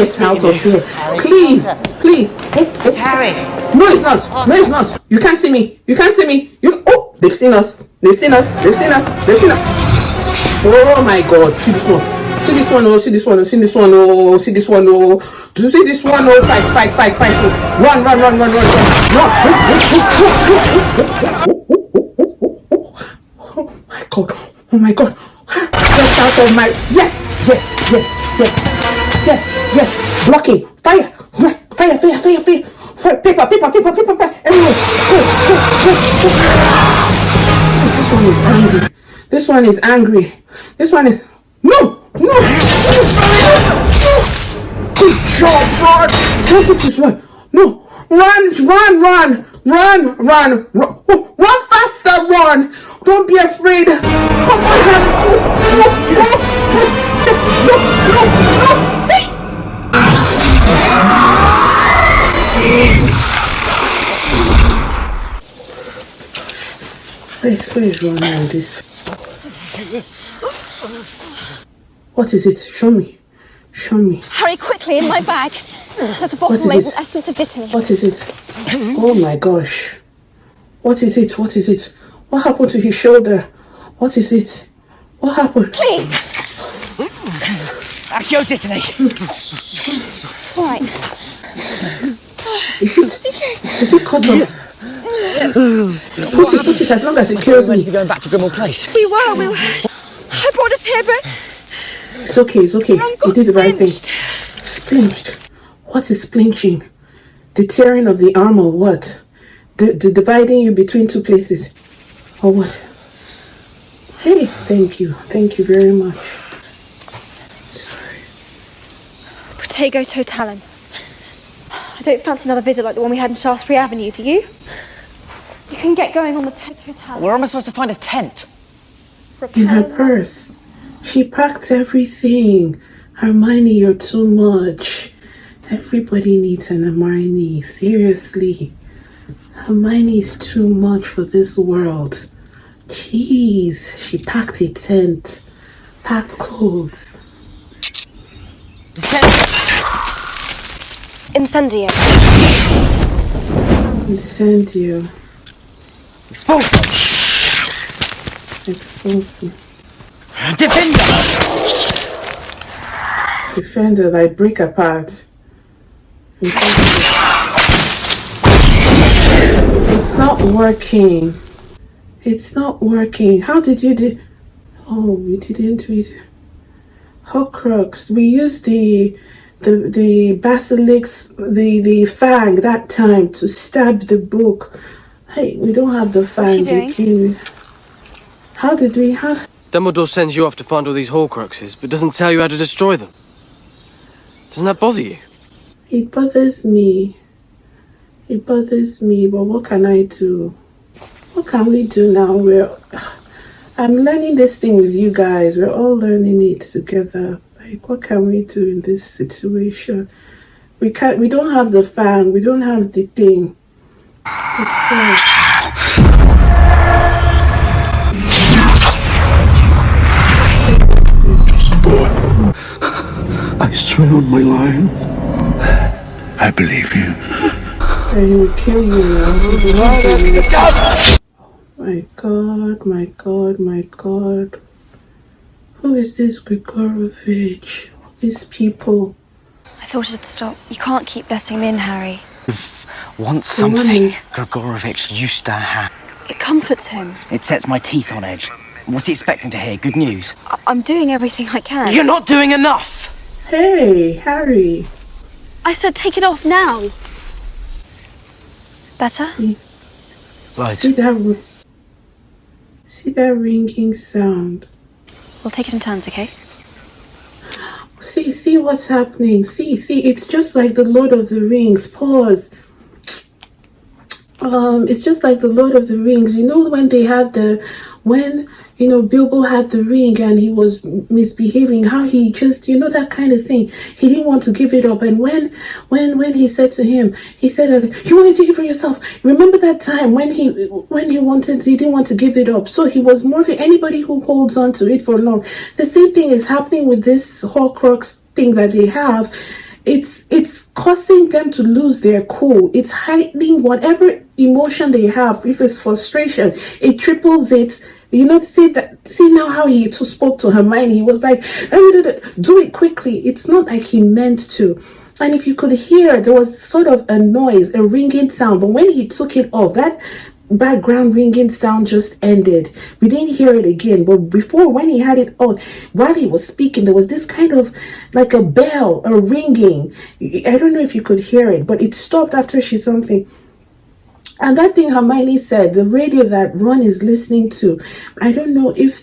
get out of here. Please. It's Harry. No, it's not. No, it's not. You can't see me. Oh, they've seen us. Oh my God. See this one. Do you see this one? Oh, fight. Run. Oh my God. Get out of my... Yes. Blocking. Fire. Paper. Everyone. Go. This one is angry. No. Good job, Rod. Don't you just run. No. Run. Run faster, run. Don't be afraid. Come on, Harry. Go. Where is running on this? What is it? Show me. Hurry, quickly, in my bag. There's a bottle labelled essence of dittany. What is it? Oh my gosh. What is it? What happened to his shoulder? What is it? What happened? Please. Accio dittany. It's all right. Is it cut off? Put it as long as it kills me. We're going back to Grimmauld Place. We were. I brought us here, but... It's okay. You did the right thing. Splinched. What is splinching? The tearing of the armor, what? The dividing you between two places? Or what? Hey, thank you. Thank you very much. Sorry. Protego Totalum. I don't fancy another visit like the one we had in Shaftesbury Avenue, do you? You can get going on the Totalum. Where am I supposed to find a tent? In her purse. She packed everything. Hermione, you're too much. Everybody needs an Hermione. Seriously. Hermione is too much for this world. Jeez. She packed a tent. Packed clothes. Incendio. Expulsum. Defender, like break apart. It's not working. How did you do? Oh, we didn't read. Horcrux. We used the basilisk, the fang that time to stab the book. Hey, we don't have the fang. How did we have? Dumbledore sends you off to find all these Horcruxes, but doesn't tell you how to destroy them. Doesn't that bother you? It bothers me, but what can I do? What can we do now? I'm learning this thing with you guys. We're all learning it together. Like, what can we do in this situation? We don't have the fang. We don't have the thing. I swear on my life, I believe you. And he will kill you now. My God. Who is this Grigorovich? All these people. I thought it'd stop. You can't keep letting him in, Harry. Want something Grigorovich used to have. It comforts him. It sets my teeth on edge. What's he expecting to hear? Good news? I'm doing everything I can. You're not doing enough! Hey, Harry. I said take it off now. Better? Right. See that ringing sound? We'll take it in turns, okay? See what's happening. See, it's just like the Lord of the Rings. Pause. It's just like the Lord of the Rings. You know when they had Bilbo had the ring and he was misbehaving, how he just, that kind of thing. He didn't want to give it up. And when he said to him, he said that you want to take it for yourself. Remember that time when he didn't want to give it up. So he was more for anybody who holds on to it for long. The same thing is happening with this Horcrux thing that they have. it's causing them to lose their cool. It's heightening whatever emotion they have. If it's frustration, it triples it. You know, see now how he spoke to Hermione. He was like, do it quickly. It's not like he meant to. And if you could hear, there was sort of a noise, a ringing sound. But when he took it off, that background ringing sound just ended. We didn't hear it again. But before, when he had it on, while he was speaking, there was this kind of like a bell, a ringing. I don't know if you could hear it, but it stopped after she something. And that thing Hermione said, the radio that Ron is listening to, I don't know if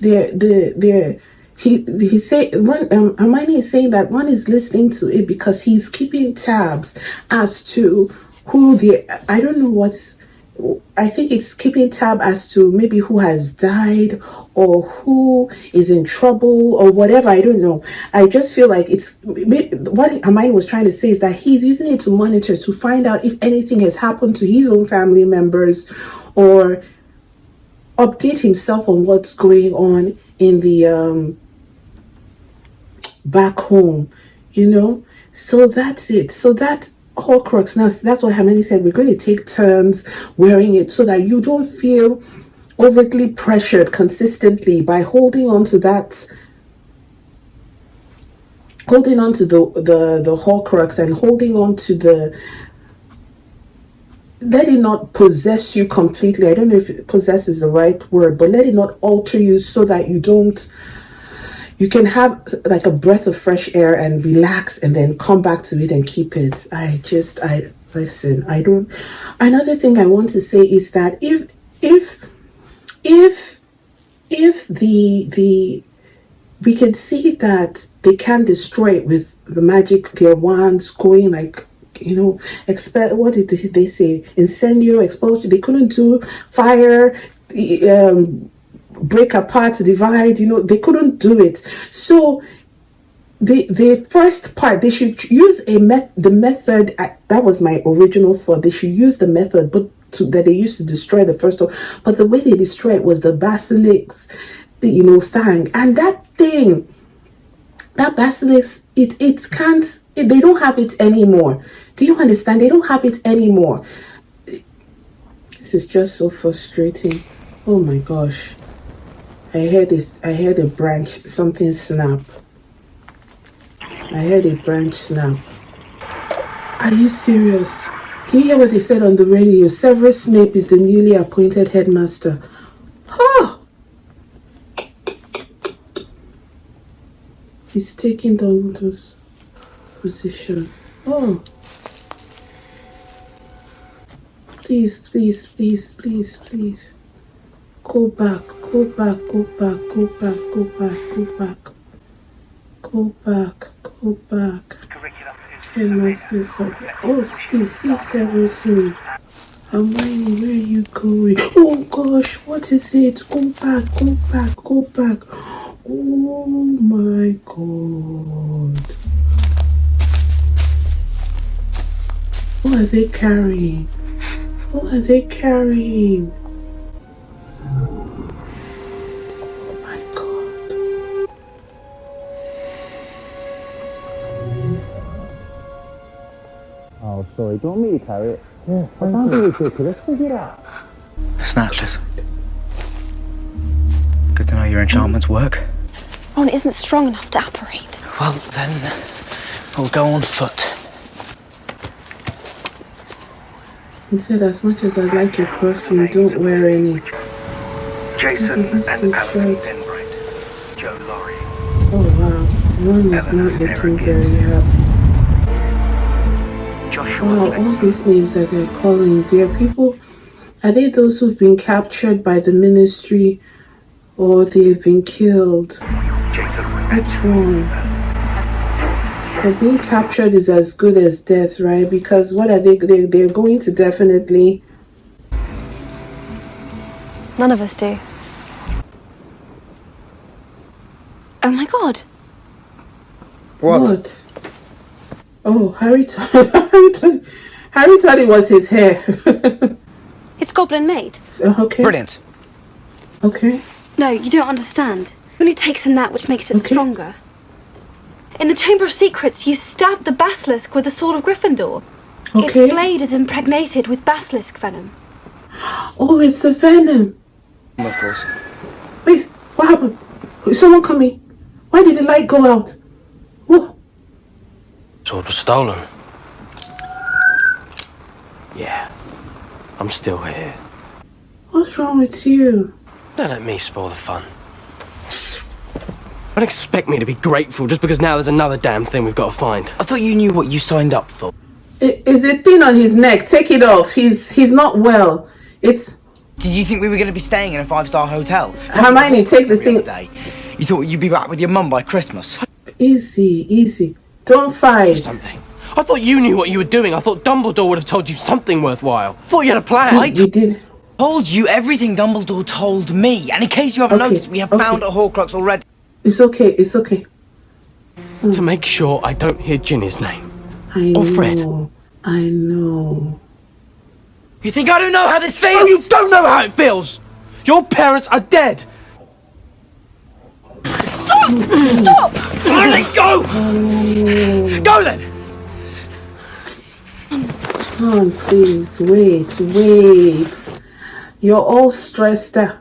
he said Hermione is saying that Ron is listening to it because he's keeping tabs as to who I don't know what's. I think it's keeping tab as to maybe who has died or who is in trouble or whatever. I don't know. I just feel like it's what Hermione was trying to say is that he's using it to monitor, to find out if anything has happened to his own family members or update himself on what's going on in the back home, you know. So that's it. So that Horcrux, now that's what Hermione said, we're going to take turns wearing it so that you don't feel overtly pressured consistently by holding on to the Horcrux and holding on to let it not possess you completely. I don't know if possess is the right word, but let it not alter you so that you can have like a breath of fresh air and relax and then come back to it and keep it. Another thing I want to say is that if we can see that they can destroy it with the magic, their wands going like, you know, what did they say? Incendio, explosion. They couldn't do fire, break apart, divide, you know, they couldn't do it. So the first part, they should use the method, that was my original thought, they should use the method that they used to destroy the first one, but the way they destroyed it was the basilisk, fang, and that basilisk, it can't, they don't have it anymore. Do you understand? They don't have it anymore. This is just so frustrating. Oh my gosh. I heard a branch, something snap. I heard a branch snap. Are you serious? Do you hear what they said on the radio? Severus Snape is the newly appointed headmaster. Oh! He's taking Dumbledore's position. Oh. Please, please, please, please, please. Go back, go back, go back, go back, go back, go back. Go back, go back. Headmaster's oh, see, Severus Snape. Hermione, where are you going? Oh gosh, what is it? Go back, go back, go back. Oh my God. What are they carrying? What are they carrying? Oh my God. Oh, sorry. Do you want me to carry it? Yeah. I can't do it quickly. Let's figure it out. Snatchless. Good to know your enchantments work. Ron isn't strong enough to apparate. Well, then we'll go on foot. He said, as much as I like your perfume, don't wear any. Jason and Alison Enbright. Joe Laurie. Oh wow, Ron is not looking very happy. Wow, all these names that they're calling, they're people, are they those who've been captured by the ministry or they've been killed? Which one? But being captured is as good as death, right? Because what are they're going to definitely... None of us do. Oh my God. What? Oh, Harry thought it was his hair. It's Goblin made. Okay. Brilliant. Okay. No, you don't understand. It only takes in that which makes it stronger. In the Chamber of Secrets, you stabbed the basilisk with the sword of Gryffindor. Okay. Its blade is impregnated with basilisk venom. Oh, it's the venom. Wait, what happened? Is someone coming? Why did the light go out? Oh. Sword was stolen. Yeah, I'm still here. What's wrong with you? Don't let me spoil the fun. Don't expect me to be grateful just because now there's another damn thing we've got to find. I thought you knew what you signed up for. Is the thing on his neck? Take it off. He's not well. It's... Did you think we were going to be staying in a 5-star hotel? Hermione, take the thing. Day. You thought you'd be back with your mum by Christmas? Easy. Don't fight. Something. I thought you knew what you were doing. I thought Dumbledore would have told you something worthwhile. I thought you had a plan. We did. Told you everything Dumbledore told me. And in case you haven't noticed, we have found a Horcrux already. It's okay. To make sure I don't hear Ginny's name. Or Fred. I know. You think I don't know how this feels? Oh, you don't know how it feels! Your parents are dead! Stop! Finally, go! Go then! Come on, please. Wait. You're all stressed out.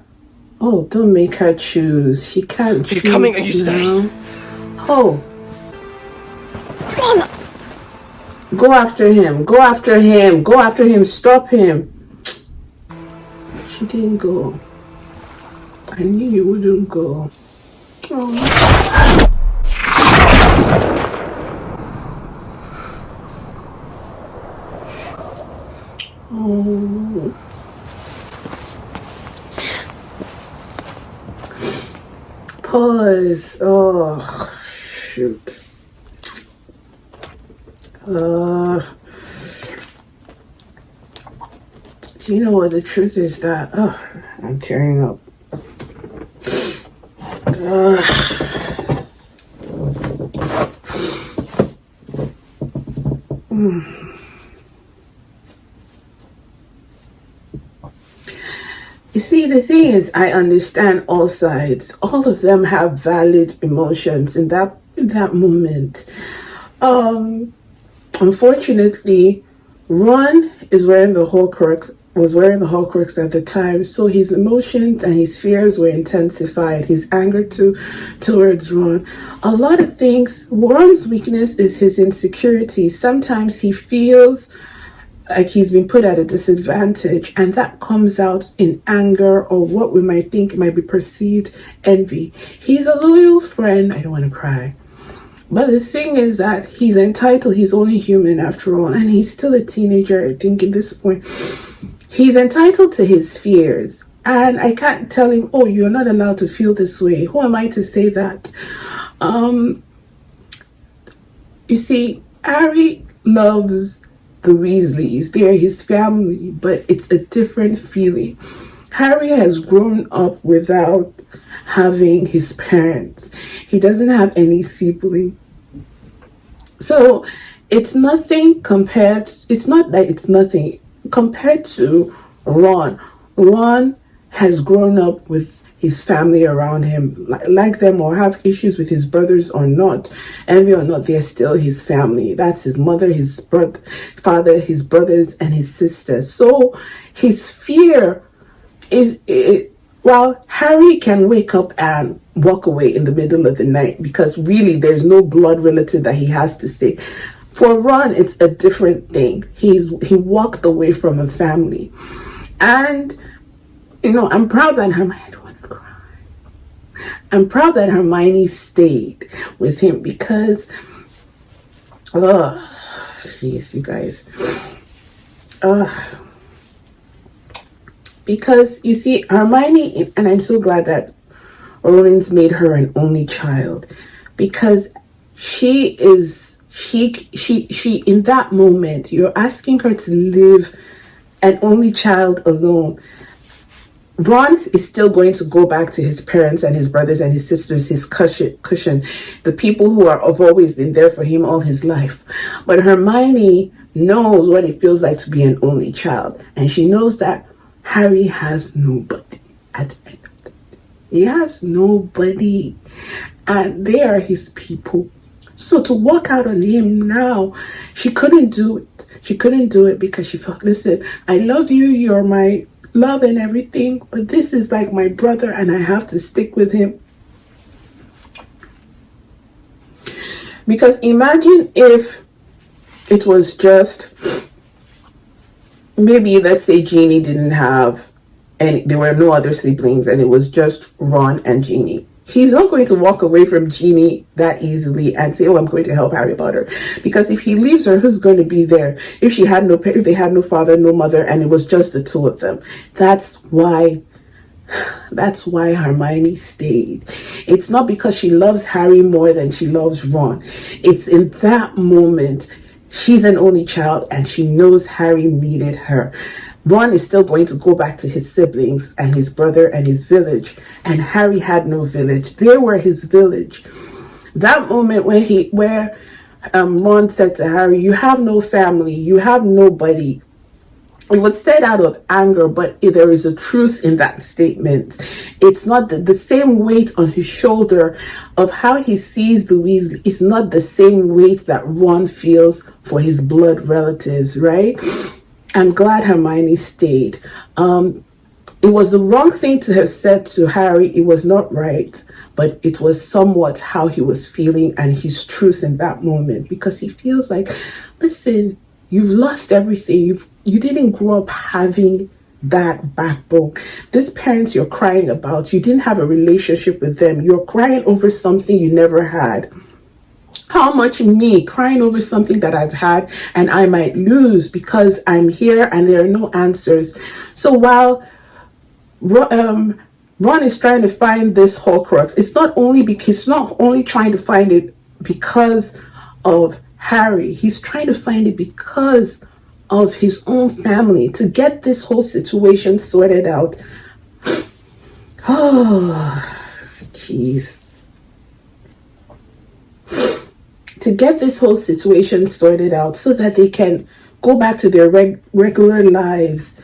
Oh, don't make her choose. She can't choose. You coming or you staying? Oh. Ron! Go after him. Stop him. She didn't go. I knew you wouldn't go. Oh. Pause. Oh, shoot. Do you know what the truth is that? Oh, I'm tearing up. You see, the thing is, I understand all sides. All of them have valid emotions in that moment. Unfortunately, Ron was wearing the Horcrux at the time, so his emotions and his fears were intensified. His anger towards Ron. A lot of things. Ron's weakness is his insecurity. Sometimes he feels like he's been put at a disadvantage, and that comes out in anger or what we might think might be perceived envy. He's a loyal friend. I don't want to cry. But the thing is that he's entitled. He's only human after all, and he's still a teenager, I think, at this point. He's entitled to his fears, and I can't tell him, oh, you're not allowed to feel this way. Who am I to say that? You see, Harry loves the Weasleys. They're his family, but it's a different feeling. Harry has grown up without having his parents. He doesn't have any sibling. So it's nothing compared to Ron. Ron has grown up with his family around him, like them or have issues with his brothers or not, envy or not, they're still his family. That's his mother, his father, his brothers, and his sisters. So his fear is, while Harry can wake up and walk away in the middle of the night because really there's no blood relative that he has to stay. For Ron, it's a different thing. He walked away from a family. And, I'm proud that Hermione, I don't want to cry. I'm proud that Hermione stayed with him because, jeez, you guys. Because, you see, Hermione, and I'm so glad that Rowling's made her an only child, because she in that moment, you're asking her to live an only child alone. Ron is still going to go back to his parents and his brothers and his sisters, his cushion, the people who have always been there for him all his life. But Hermione knows what it feels like to be an only child. And she knows that Harry has nobody at the end of the day. He has nobody. And they are his people. So to walk out on him now, she couldn't do it. She couldn't do it because she felt, listen, I love you, you're my love and everything, but this is like my brother and I have to stick with him. Because imagine if it was just, maybe let's say Ginny didn't have, and there were no other siblings and it was just Ron and Ginny. He's not going to walk away from Ginny that easily and say, oh, I'm going to help Harry Potter. Because if he leaves her, who's going to be there? If they had no father, no mother, and it was just the two of them. That's why Hermione stayed. It's not because she loves Harry more than she loves Ron. It's in that moment, she's an only child and she knows Harry needed her. Ron is still going to go back to his siblings and his brother and his village. And Harry had no village. They were his village. That moment where Ron said to Harry, you have no family, you have nobody. It was said out of anger, but there is a truth in that statement. It's not the same weight on his shoulder of how he sees the Weasley. It's not the same weight that Ron feels for his blood relatives, right? I'm glad Hermione stayed. It was the wrong thing to have said to Harry. It was not right, but it was somewhat how he was feeling and his truth in that moment, because he feels like, listen, you've lost everything. You didn't grow up having that backbone. These parents you're crying about, you didn't have a relationship with them. You're crying over something you never had. How much me crying over something that I've had and I might lose because I'm here and there are no answers. So while Ron is trying to find this Horcrux, it's not only trying to find it because of Harry. He's trying to find it because of his own family, to get this whole situation sorted out. Oh, jeez. To get this whole situation sorted out so that they can go back to their regular lives.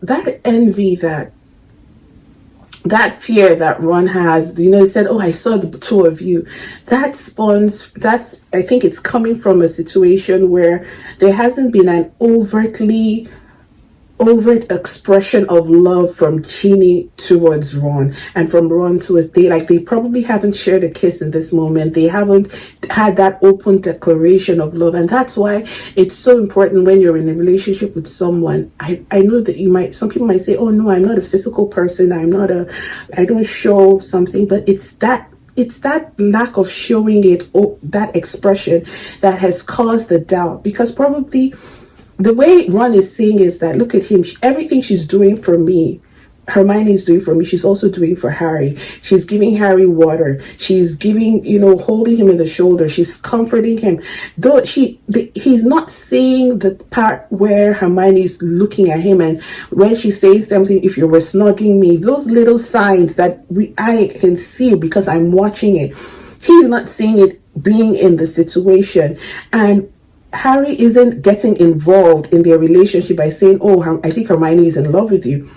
That envy, that fear that Ron has, he said, oh, I saw the two of you. I think it's coming from a situation where there hasn't been an overt expression of love from Ginny towards Ron and from Ron towards they probably haven't shared a kiss in this moment. They haven't had that open declaration of love, and that's why it's so important when you're in a relationship with someone. I know that some people might say, oh no, I'm not a physical person, I don't show something, but it's that lack of showing it, or that expression, that has caused the doubt. Because probably the way Ron is saying is that, look at him, everything she's doing for me, Hermione is doing for me, she's also doing for Harry. She's giving Harry water. She's giving, holding him in the shoulder. She's comforting him. Though he's not saying the part where Hermione is looking at him, and when she says something, if you were snugging me, those little signs that I can see because I'm watching it. He's not seeing it being in the situation. And Harry isn't getting involved in their relationship by saying, oh, I think Hermione is in love with you.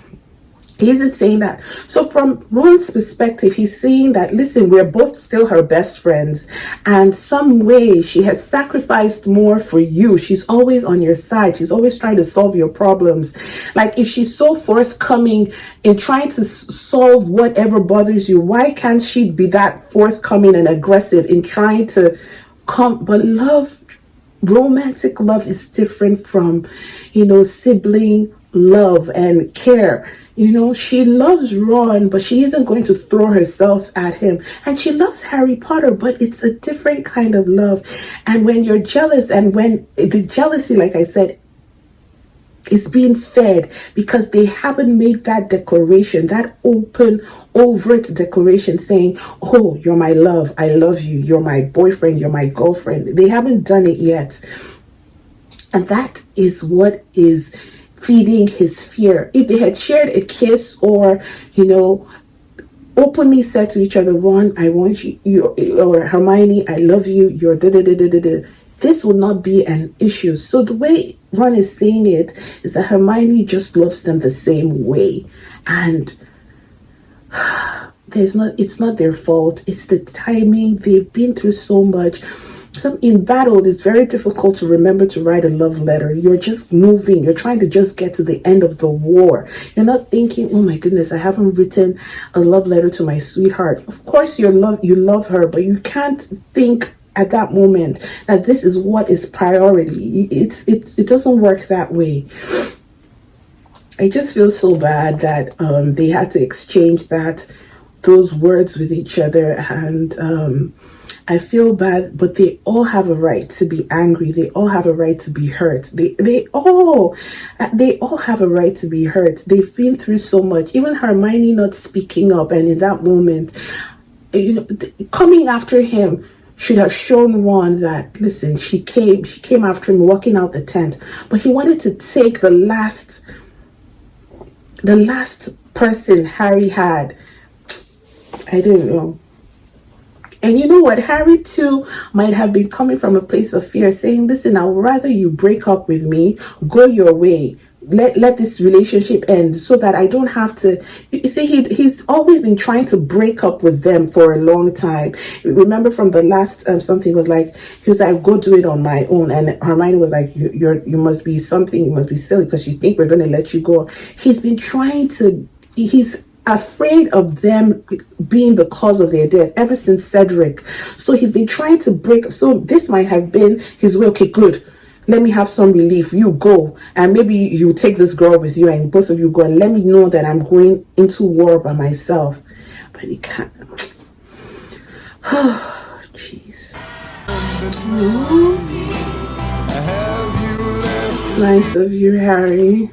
He isn't saying that. So from Ron's perspective, he's saying that, listen, we're both still her best friends, and some way she has sacrificed more for you. She's always on your side. She's always trying to solve your problems. Like, if she's so forthcoming in trying to solve whatever bothers you, why can't she be that forthcoming and aggressive in trying to come? But romantic love is different from, sibling love and care. She loves Ron, but she isn't going to throw herself at him. And she loves Harry Potter, but it's a different kind of love. And when you're jealous, and when the jealousy, like I said, is being fed because they haven't made that declaration, that open, overt declaration saying, oh, you're my love, I love you, you're my boyfriend, you're my girlfriend. They haven't done it yet. And that is what is feeding his fear. If they had shared a kiss, or, openly said to each other, Ron, I want you, or Hermione, I love you, you're da-da-da-da-da-da, this will not be an issue. So the way Ron is saying it is that Hermione just loves them the same way. And it's not their fault. It's the timing. They've been through so much. In battle, it's very difficult to remember to write a love letter. You're just moving. You're trying to just get to the end of the war. You're not thinking, oh my goodness, I haven't written a love letter to my sweetheart. Of course, you love her, but you can't think at that moment that this is what is priority. It doesn't work that way. I just feel so bad that they had to exchange those words with each other, and I feel bad, but they all have a right to be angry. They all have a right to be hurt. They all have a right to be hurt. They've been through so much. Even Hermione not speaking up, and in that moment, coming after him should have shown Ron that, listen, she came after him walking out the tent, but he wanted to take the last person Harry had. I don't know. And you know what? Harry too might have been coming from a place of fear, saying, listen, I would rather you break up with me, go your way, let this relationship end so that I don't have to. You see, he's always been trying to break up with them for a long time. Remember from the last something was like, he was like, go do it on my own. And Hermione was like, you must be something, you must be silly because you think we're going to let you go. He's been trying to, he's afraid of them being the cause of their death ever since Cedric. So he's been trying to break. So this might have been his way. Okay, good. Let me have some relief. You go. And maybe you take this girl with you and both of you go and let me know that I'm going into war by myself. But he can't. Oh, jeez. It's nice of you, Harry.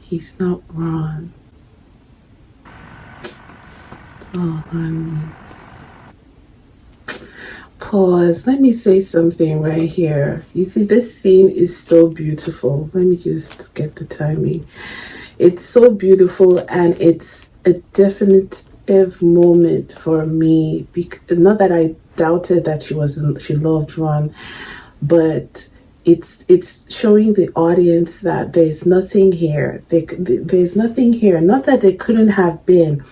He's not wrong. Oh, honey. Pause. Let me say something right here. You see, this scene is so beautiful. Let me just get the timing. It's so beautiful, and it's a definitive moment for me. Not that I doubted that she loved Ron, but it's showing the audience that there's nothing here. There's nothing here. Not that there couldn't have been.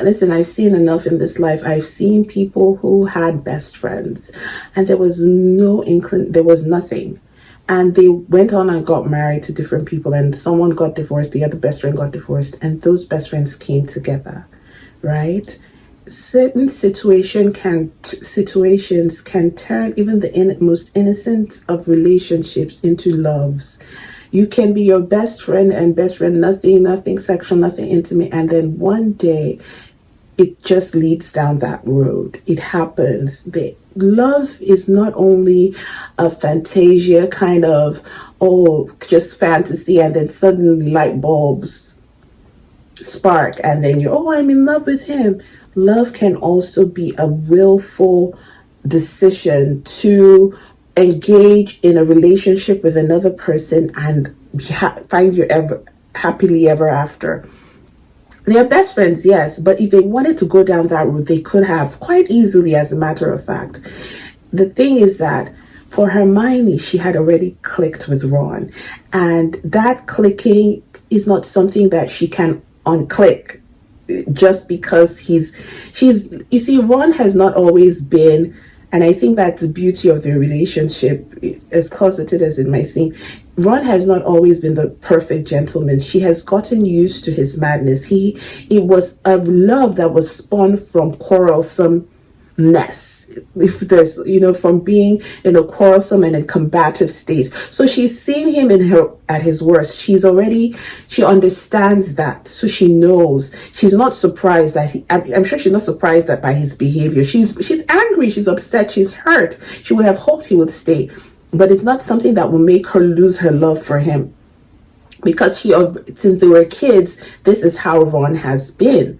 Listen, I've seen enough in this life. I've seen people who had best friends, and there was there was nothing. And they went on and got married to different people, and someone got divorced, the other best friend got divorced, and those best friends came together, right? Certain situations can turn even the most innocent of relationships into loves. You can be your best friend and nothing sexual, nothing intimate, and then one day it just leads down that road. It happens. The love is not only a fantasia kind of, just fantasy, and then suddenly light bulbs spark, and then I'm in love with him. Love can also be a willful decision to engage in a relationship with another person and find you happily ever after. They're best friends, yes, but if they wanted to go down that route, they could have quite easily, as a matter of fact. The thing is that for Hermione, she had already clicked with Ron, and that clicking is not something that she can unclick just because you see, Ron has not always been, and I think that's the beauty of their relationship, as closeted as it might seem. Ron has not always been the perfect gentleman. She has gotten used to his madness. It was a love that was spawned from quarrelsomeness. If there's, from being in a quarrelsome and a combative state. So she's seen him at his worst. She understands that. So she knows. She's not surprised that I'm sure she's not surprised that by his behavior. She's angry. She's upset. She's hurt. She would have hoped he would stay. But it's not something that will make her lose her love for him. Because since they were kids, this is how Ron has been.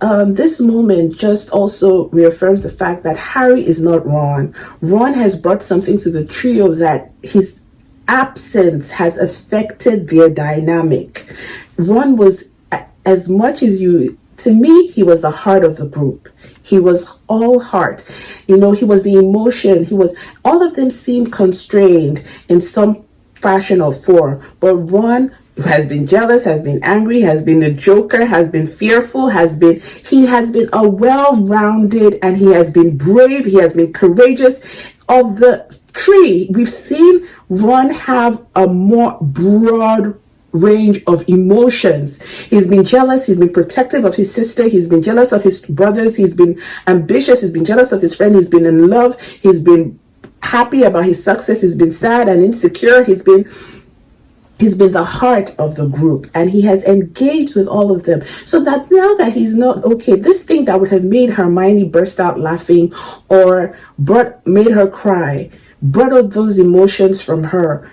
This moment just also reaffirms the fact that Harry is not Ron. Ron has brought something to the trio that his absence has affected their dynamic. Ron was, as much as you To me, he was the heart of the group. He was all heart. You know, he was the emotion. All of them seemed constrained in some fashion or form. But Ron has been jealous, has been angry, has been the Joker, has been fearful, he has been a well-rounded, and he has been brave, he has been courageous. Of the three, we've seen Ron have a more broad range of emotions. He's been jealous, he's been protective of his sister, he's been jealous of his brothers, he's been ambitious, he's been jealous of his friend, he's been in love, he's been happy about his success, he's been sad and insecure, he's been the heart of the group, and he has engaged with all of them. So that now that he's not okay, this thing that would have made Hermione burst out laughing or made her cry, brought out those emotions from her,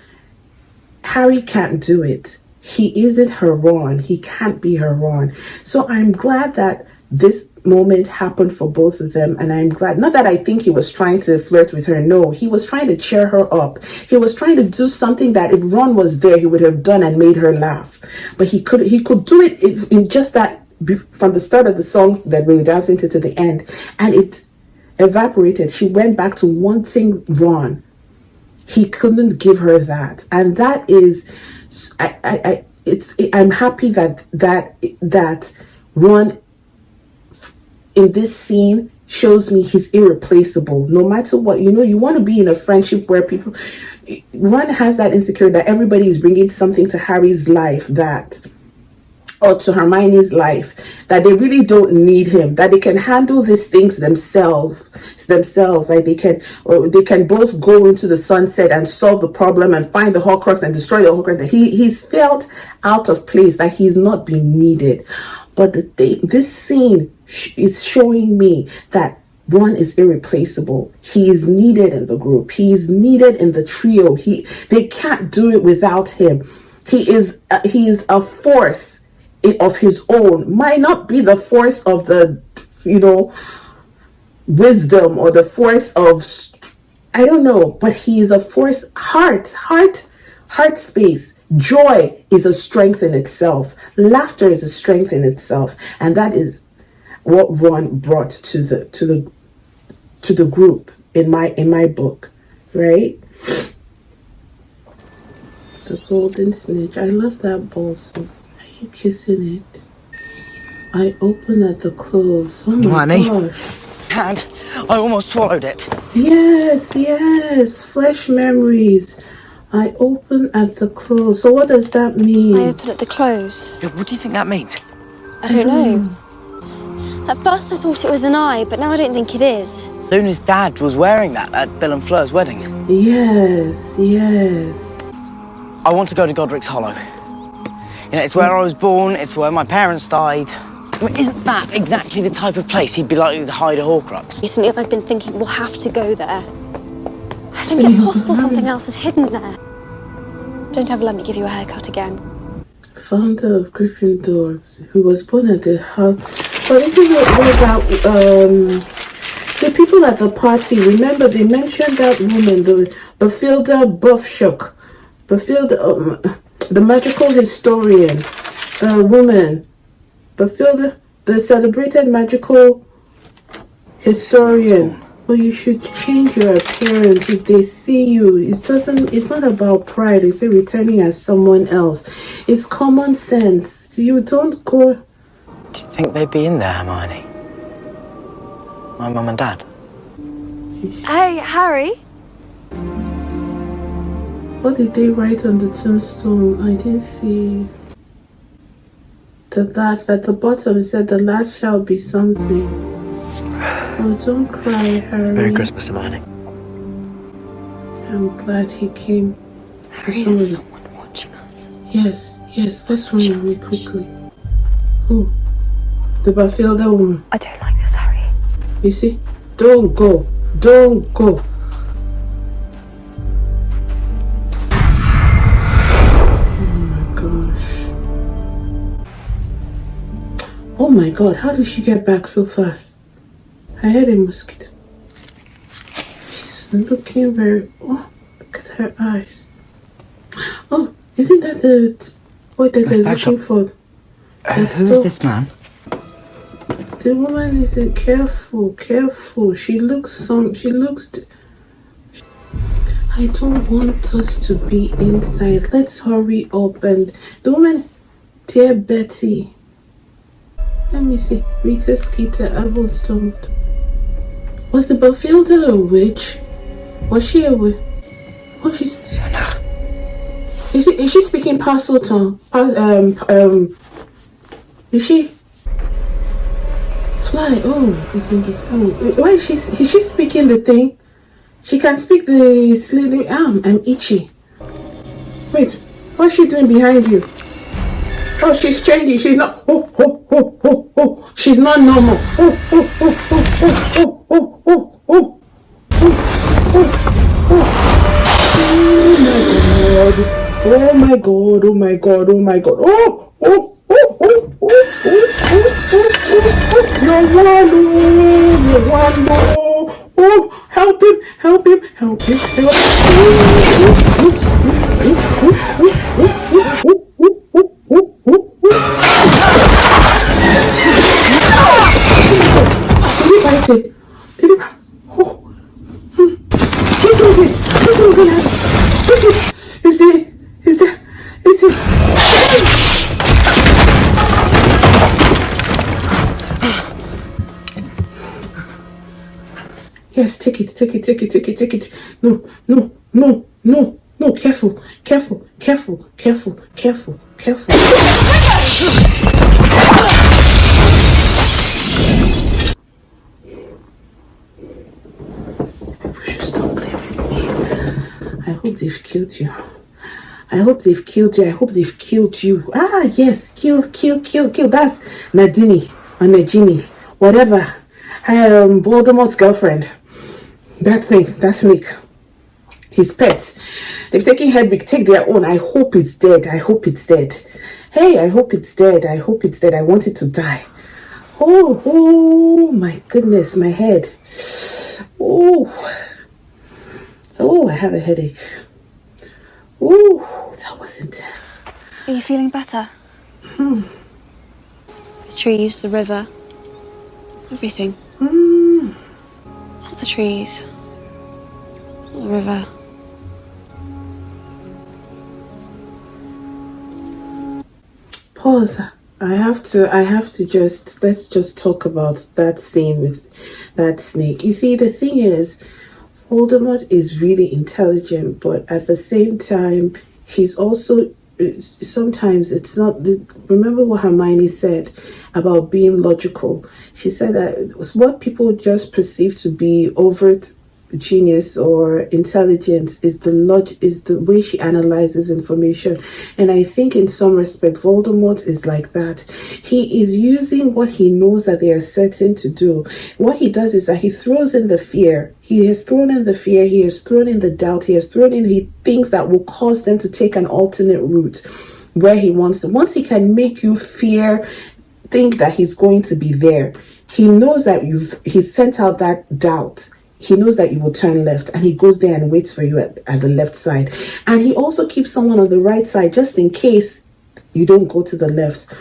Harry can't do it. He isn't her Ron. He can't be her Ron. So I'm glad that this moment happened for both of them, and I'm glad, not that I think he was trying to flirt with her, no, he was trying to cheer her up. He was trying to do something that if Ron was there, he would have done and made her laugh. But he could do it in just that, from the start of the song that we were dancing to the end, and it evaporated. She went back to wanting Ron. He couldn't give her that, and that is, I'm happy that Ron in this scene shows me he's irreplaceable. No matter what, you want to be in a friendship where Ron has that insecurity that everybody is bringing something to Harry's life or to Hermione's life, that they really don't need him, that they can handle these things themselves, like they can both go into the sunset and solve the problem and find the Horcrux and destroy the Horcrux. He's felt out of place, that he's not being needed. But this scene is showing me that Ron is irreplaceable. He is needed in the group. He is needed in the trio. They can't do it without him. He is a force of his own. Might not be the force of the wisdom or the force of, I don't know, but he is a force. Heart space. Joy is a strength in itself. Laughter is a strength in itself, and that is what Ron brought to the group in my book, right? The golden snitch. I love that balsam. Are you kissing it? I open at the close. Oh my gosh. And I almost swallowed it. Yes. Fresh memories. I open at the close. So what does that mean? I open at the close. What do you think that means? I don't know. At first I thought it was an eye, but now I don't think it is. Luna's dad was wearing that at Bill and Fleur's wedding. Yes. I want to go to Godric's Hollow. It's where I was born, it's where my parents died. I mean, isn't that exactly the type of place he'd be likely to hide a Horcrux? Recently I've been thinking we'll have to go there. I think it's possible something else is hidden there. Don't ever let me give you a haircut again. Founder of Gryffindor, who was born at the house. But isn't it about the people at the party? Remember, they mentioned that woman, the Bafilda Buffshook, the magical historian, woman, Bafilda, the celebrated magical historian. Well, you should change your appearance if they see you. It's not about pride. They say returning as someone else. It's common sense. You don't go. Do you think they'd be in there, Hermione? My mum and dad? Hey, Harry. What did they write on the tombstone? I didn't see. The last, at the bottom, it said the last shall be something. Oh, don't cry, Harry. Merry Christmas, Hermione. I'm glad he came. Harry, is someone watching us? Yes, let's run away quickly. Who? The Bafilda woman. I don't like this, Harry. You see? Don't go. Don't go. Oh my god, how did she get back so fast? I heard a mosquito. She's looking very... Oh, look at her eyes. Oh, isn't that the boy that they're looking for? Who's this man? The woman isn't careful. She looks I don't want us to be inside. Let's hurry up. And the woman, dear Betty. Let me see. Rita Skeeter, Applestone. Was the Bafilda a witch? Was she a witch? Oh, she's... Is she speaking Parselton? Is she? Fly. Oh, is in the... Oh, why is she speaking the thing? She can speak the slithering arm. I'm itchy. Wait, what's she doing behind you? Oh, she's changing. She's not. Oh. She's not normal. Oh my god. Oh, help him. Did he bite it? Oh. He's okay. Is there? Yes, take it. No, careful. People should stop playing with me. I hope they've killed you. I hope they've killed you. Ah, yes, kill. That's Nadini or Najini, whatever. Voldemort's girlfriend. That snake. His pet. They've taken Hedwig, take their own. I hope it's dead. Hey, I hope it's dead. I want it to die. Oh my goodness, my head. Oh, I have a headache. Oh, that was intense. Are you feeling better? The trees, the river, everything. Not the trees, not the river. Pause. Let's just talk about that scene with that snake. You see, the thing is, Voldemort is really intelligent, but at the same time, he's also, sometimes it's not, remember what Hermione said about being logical. She said that it was what people just perceive to be overt genius or intelligence is the way she analyzes information. And I think in some respect Voldemort is like that. He is using what he knows that they are certain to do. What he does is that he throws in the fear. He has thrown in the fear, he has thrown in the doubt, he has thrown in things that will cause them to take an alternate route where he wants to. Once he can make you think that he's going to be there, he knows that he's sent out that doubt. He knows that you will turn left, and he goes there and waits for you at the left side. And he also keeps someone on the right side just in case you don't go to the left.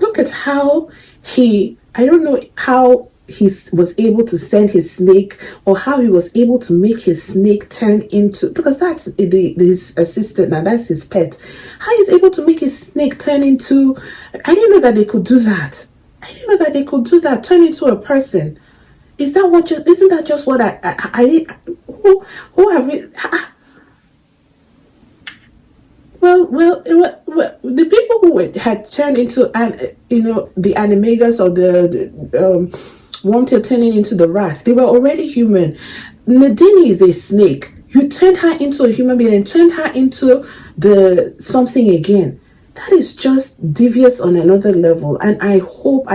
Look at how I don't know how he was able to send his snake, or how he was able to make his snake turn into, because that's his assistant now, that's his pet. How he's able to make his snake turn into, I didn't know that they could do that. Turn into a person. Isn't that just what who have we? Well, the people who had turned into, the animagus or the Wormtail turning into the rat, they were already human. Nadine is a snake. You turned her into a human being and turned her into the something again. That is just devious on another level. And I hope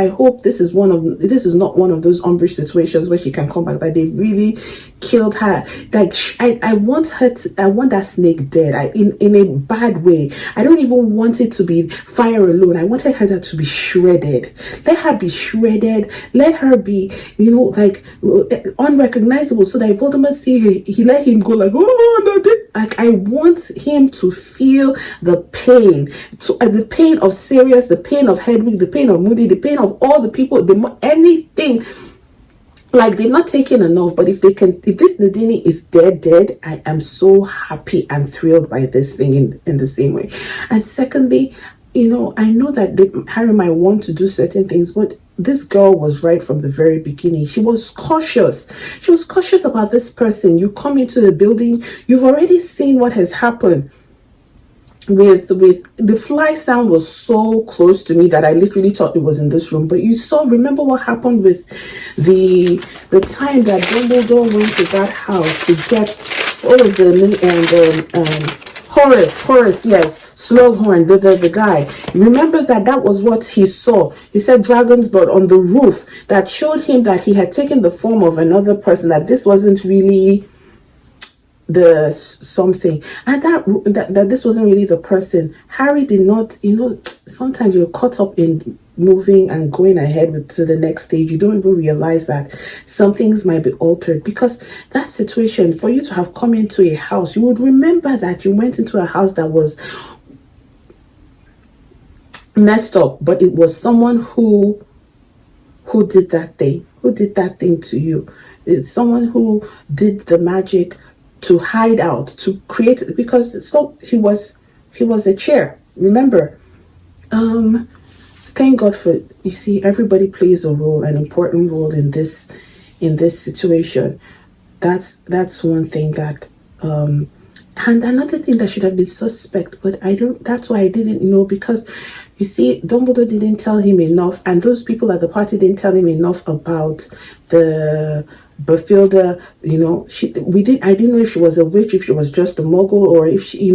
this is not one of those Umbridge situations where she can come back, that they really killed her. Like, I want that snake dead. In a bad way. I don't even want it to be fire alone. I wanted her to be shredded. Let her be shredded. Let her be, unrecognizable, so that if Voldemort see he let him go, like, oh no, like, I want him to feel the pain, So the pain of Sirius, the pain of Hedwig, the pain of Moody, the pain of all the people, anything. Like, they're not taking enough, but if this Nadini is dead, I am so happy and thrilled by this thing in the same way. And secondly, I know that Harry might want to do certain things, but this girl was right from the very beginning. She was cautious. She was cautious about this person. You come into the building, you've already seen what has happened. With the fly sound was so close to me that I literally thought it was in this room. But remember what happened with the time that Dumbledore went to that house to get Horace, yes, Slughorn, the guy. Remember that was what he saw. He said dragons, but on the roof that showed him that he had taken the form of another person. That this wasn't really the something, and that this wasn't really the person. Harry did not, sometimes you're caught up in moving and going ahead to the next stage. You don't even realize that some things might be altered, because that situation, for you to have come into a house, you would remember that you went into a house that was messed up, but it was someone who did that thing to you. It's someone who did the magic to hide out, to create, because he was a chair. Remember, thank God for, you see, everybody plays a role, an important role in this situation. That's one thing that and another thing that should have been suspect, but that's why I didn't know, because you see, Dumbledore didn't tell him enough, and those people at the party didn't tell him enough about the Bafilda. I didn't know if she was a witch, if she was just a muggle, or if she,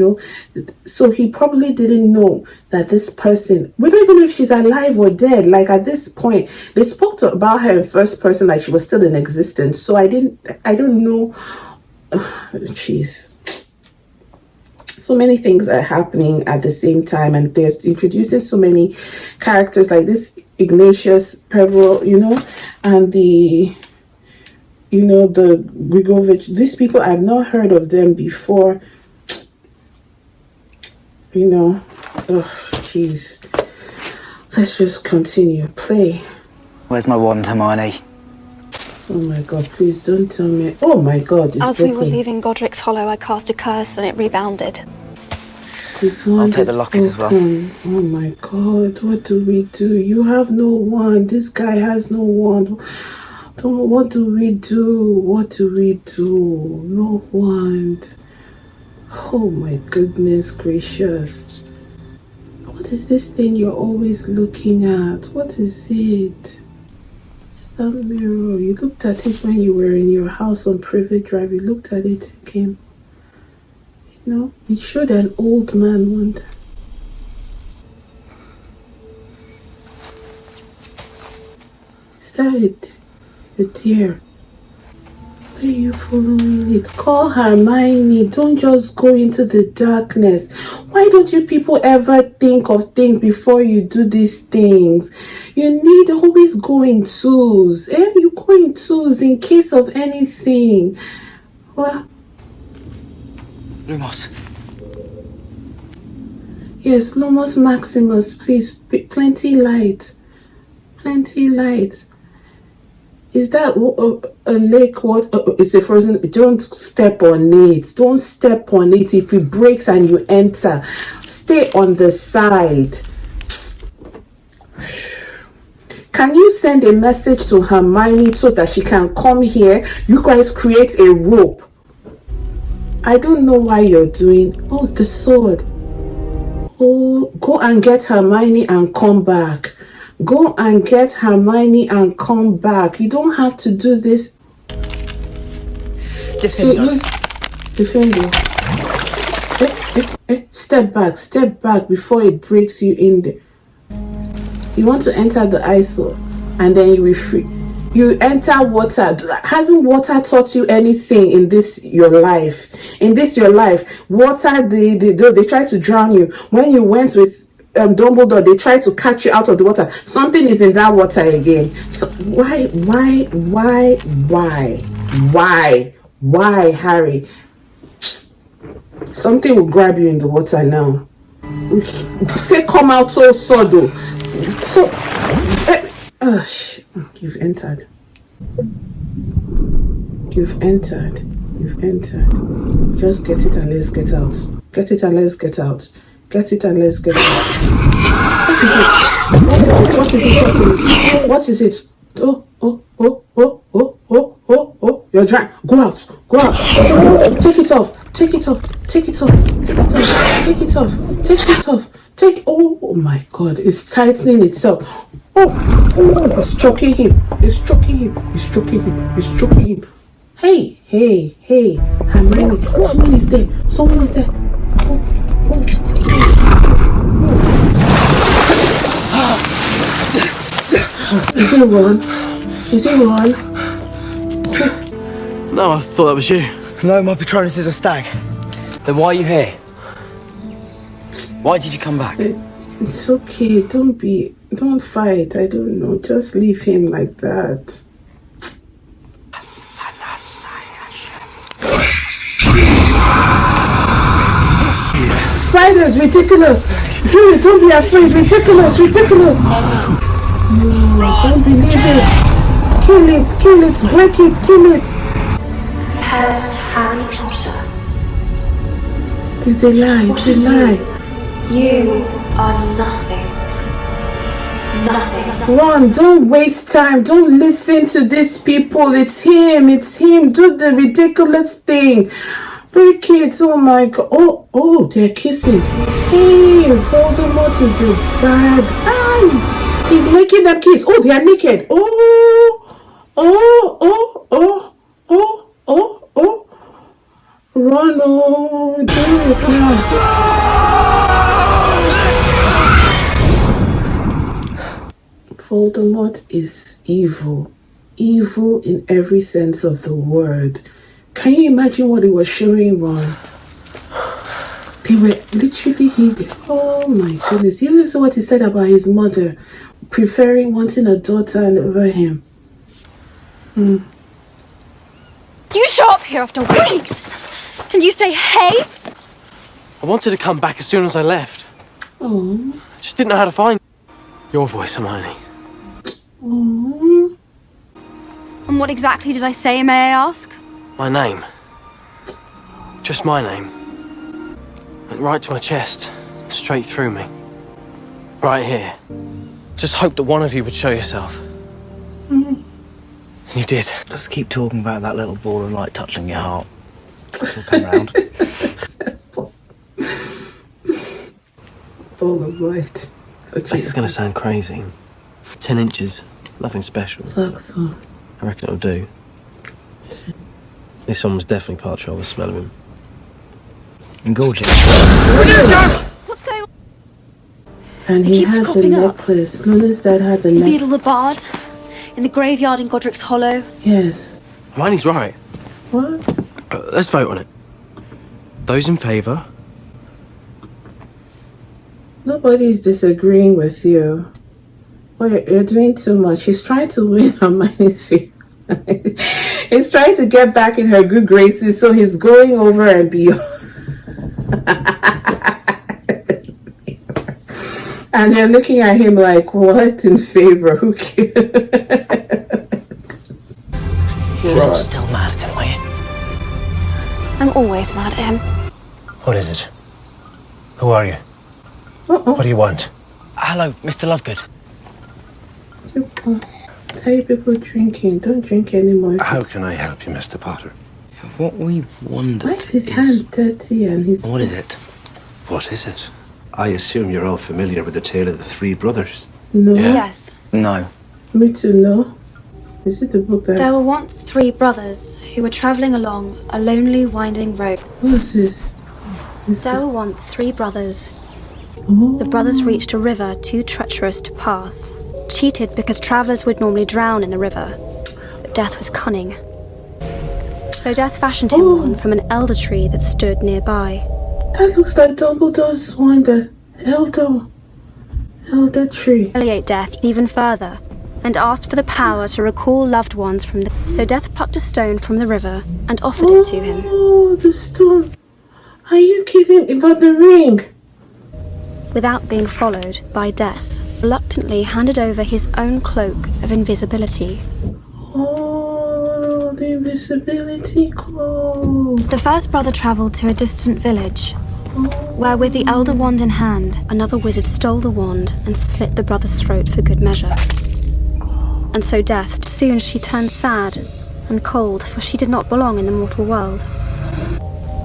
so he probably didn't know that this person, we don't even know if she's alive or dead. Like, at this point, they spoke about her in first person like she was still in existence. So I don't know. Jeez. So many things are happening at the same time, and they're introducing so many characters like this Ignatius, Peveril, and the Grigovich. These people, I've not heard of them before. Jeez. Let's just continue. Play. Where's my wand, Hermione? Oh my God, please don't tell me. Oh my God, it's As broken. we were leaving Godric's Hollow, I cast a curse and it rebounded. This one I'll take the locket as well. Oh my God, what do we do? You have no wand. This guy has no wand. What do we do? No wand. Oh my goodness gracious. What is this thing you're always looking at? What is it? It's that mirror. You looked at it when you were in your house on Private Drive. You looked at it again. It showed an old man one time. Is that it? A deer. Why are you following it? Call Hermione. Don't just go into the darkness. Why don't you people ever think of things before you do these things? You need always go in twos. You go in twos in case of anything. What? Lumos. Yes, Lumos Maximus, please. Plenty light. Is that a lake? What? It's a frozen. Don't step on it. Don't step on it. If it breaks and you enter, stay on the side. Can you send a message to Hermione so that she can come here? You guys create a rope. I don't know why you're doing. Oh, the sword. Oh, go and get Hermione and come back. Go and get Hermione and come back. You don't have to do this. Defender. Defender. Step back before it breaks you in there. You want to enter the ISO and then you will free. You enter water. Hasn't water taught you anything in this your life? Water, they try to drown you. When you went with Dumbledore, they tried to catch you out of the water. Something is in that water again. So why, Harry? Something will grab you in the water now. Say come out so subtle. So you've entered. You've entered. Just get it and let's get out. Get it and let's get out. Get it and let's get out. What is it? Oh. You're dry. Go out. So, take it off. Oh my God, it's tightening itself. It's choking him. Hey, Hermione, someone is there. Is it Ron? No, I thought that was you. No, my Patronus is a stag. Then why are you here? Why did you come back? It's okay. Don't fight. I don't know. Just leave him like that. Spiders, ridiculous. Julie, don't be afraid. Ridiculous. No, don't believe it. Kill it, break it, kill it. Cursed Harry Potter. It's a lie. You are nothing. Ron, don't waste time. Don't listen to these people. It's him. Do the ridiculous thing. Break it. Oh my God. Oh, they're kissing. Hey, Voldemort is a bad guy. He's making them kiss. Oh, they are naked. Oh. Ron, do it now. Voldemort is evil. Evil in every sense of the word. Can you imagine what he was showing Ron? They were literally hidden. Oh my goodness. You saw what he said about his mother wanting a daughter over him. You show up here after weeks and you say, hey? I wanted to come back as soon as I left. Oh. I just didn't know how to find your voice, Hermione. Oh. And what exactly did I say, may I ask? My name. Just my name. Went right to my chest, straight through me. Right here. Just hoped that one of you would show yourself. And you did. Just keep talking about that little ball of light touching your heart. It'll come round. Ball of light. This is going to sound crazy. 10 inches. Nothing special. Luxor. I reckon it'll do. This one was definitely part of the smell of him. And gorgeous. What's going on? And he had the necklace. Luna's dad had the necklace. Beetle the Bard in the graveyard in Godric's Hollow. Yes. Hermione's right. What? Let's vote on it. Those in favour? Nobody's disagreeing with you. Wait, you're doing too much. He's trying to win Hermione's favor. He's trying to get back in her good graces, so he's going over and beyond. And they're looking at him like, what in favor? Who cares? You're still mad at him, are you? I'm always mad at him. What is it? Who are you? What do you want? Hello, Mr. Lovegood. Tell you people drinking. Don't drink anymore. How can I help you, Mr. Potter? What we wondered Why is his hand dirty and his... What is it? What is it? I assume you're all familiar with the tale of the three brothers. No. Yeah. Yes. No. Me too, no. Is it the book that... There were once 3 brothers who were travelling along a lonely, winding road. What's this? There were once 3 brothers. Oh. The brothers reached a river too treacherous to pass. Cheated because travellers would normally drown in the river. But Death was cunning. So Death fashioned him one from an elder tree that stood nearby. That looks like Dumbledore's one, the elder tree. Humiliate Death even further, and asked for the power to recall loved ones from the... So Death plucked a stone from the river and offered it to him. Oh, the stone. Are you kidding? About the ring? without being followed by death, reluctantly handed over his own cloak of invisibility. Oh, the invisibility cloak. The first brother travelled to a distant village, where with the elder wand in hand, another wizard stole the wand and slit the brother's throat for good measure. And so death, soon she turned sad and cold, for she did not belong in the mortal world.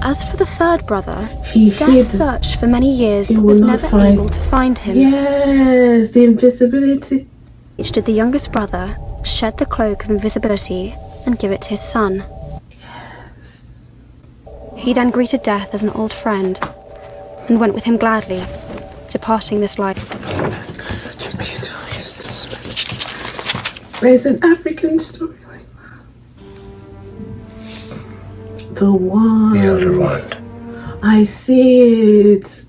As for the third brother, Death searched for many years but was never able to find him. Yes, the invisibility. Each did the youngest brother shed the cloak of invisibility and give it to his son. Yes. He then greeted Death as an old friend and went with him gladly, departing this life. That's such a beautiful story. There's an African story like that. The wand. The elder wand. I see it.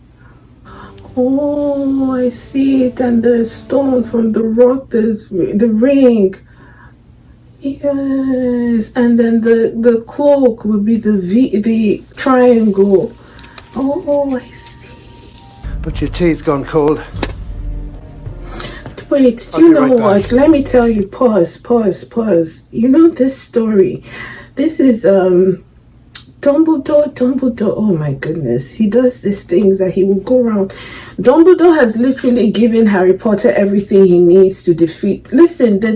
Oh, I see it. And the stone from the rock, there's the ring. Yes. And then the cloak will be the triangle. Oh, I see. But your tea's gone cold. Wait, I'll do you be know right what? back. Let me tell you, pause. You know this story. This is Dumbledore, oh my goodness. He does these things that he will go around. Dumbledore has literally given Harry Potter everything he needs to defeat. Listen, the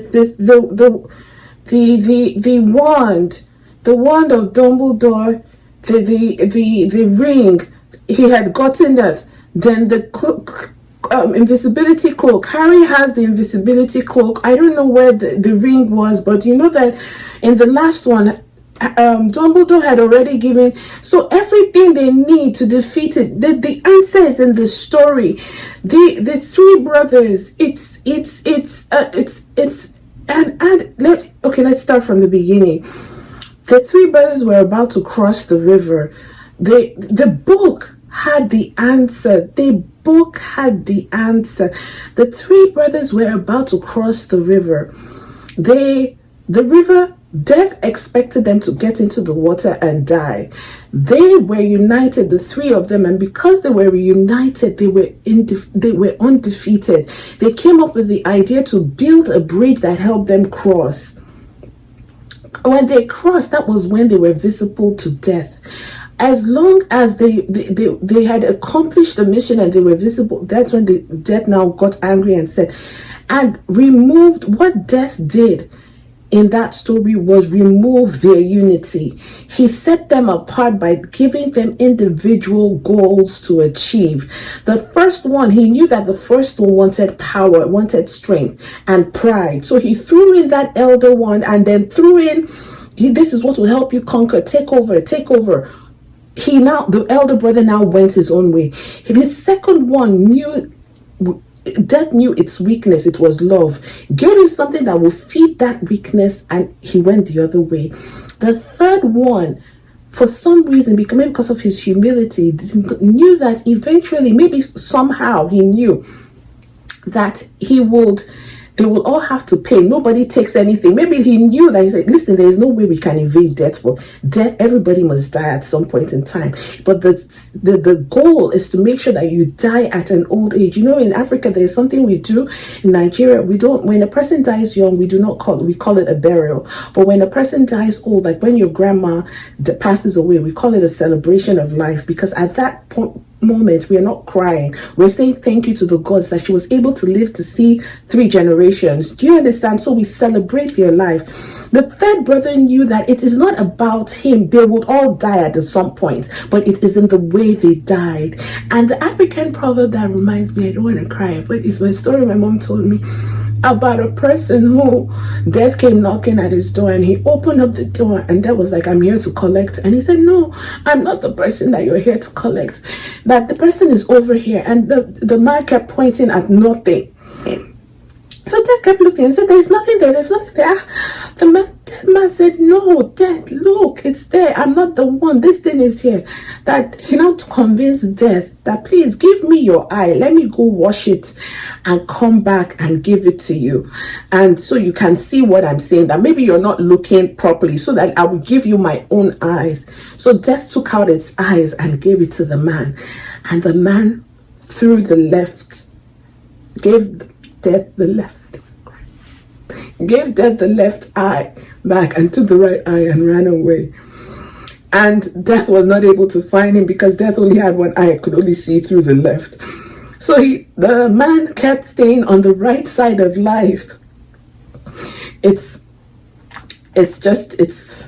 wand of Dumbledore, the ring, he had gotten that. Then the invisibility cloak. Harry has the invisibility cloak. I don't know where the ring was, but you know that in the last one, Dumbledore had already given, so everything they need to defeat it. The answer is in the story. The three brothers. Okay, let's start from the beginning. The three brothers were about to cross the river. The book had the answer. The book had the answer. The three brothers were about to cross the river. The river, Death expected them to get into the water and die. They were united, the three of them, and because they were reunited, they were undefeated. They came up with the idea to build a bridge that helped them cross. When they crossed, that was when they were visible to Death. As long as they had accomplished the mission and they were visible, that's when Death now got angry and said, and removed. What Death did in that story was remove their unity. He set them apart by giving them individual goals to achieve. The first one, he knew that the first one wanted power, wanted strength and pride. So he threw in that elder one and then threw in, this is what will help you conquer, take over. The elder brother now went his own way. His second one Death knew its weakness. It was love. Gave him something that will feed that weakness, and he went the other way. The third one, for some reason, maybe because of his humility, knew that eventually, maybe somehow, he knew that they will all have to pay. Nobody takes anything. Maybe he knew that. He said, listen, there is no way we can evade death. For death, everybody must die at some point in time. But the goal is to make sure that you die at an old age. You know, in Africa, there's something we do. In Nigeria, when a person dies young, we call it a burial. But when a person dies old, like when your grandma passes away, we call it a celebration of life, because at that moment we are not crying, we're saying thank you to the gods that she was able to live to see 3 generations. Do you understand? So we celebrate their life. The third brother knew that it is not about him. They would all die at some point, but it is in the way they died. And the African proverb that reminds me, I don't want to cry, but it's my story my mom told me about a person who Death came knocking at his door, and he opened up the door, and Death was like, I'm here to collect. And he said, no, I'm not the person that you're here to collect. That the person is over here. And the man kept pointing at nothing. So Death kept looking and said, there's nothing there. The man said, no, Death, look, it's there. I'm not the one. This thing is here. That he now to convince Death that, please give me your eye. Let me go wash it and come back and give it to you. And so you can see what I'm saying, that maybe you're not looking properly, so that I will give you my own eyes. So Death took out its eyes and gave it to the man. And the man through the left, gave death the left eye back and took the right eye and ran away. And Death was not able to find him because Death only had one eye, could only see through the left. So the man kept staying on the right side of life. It's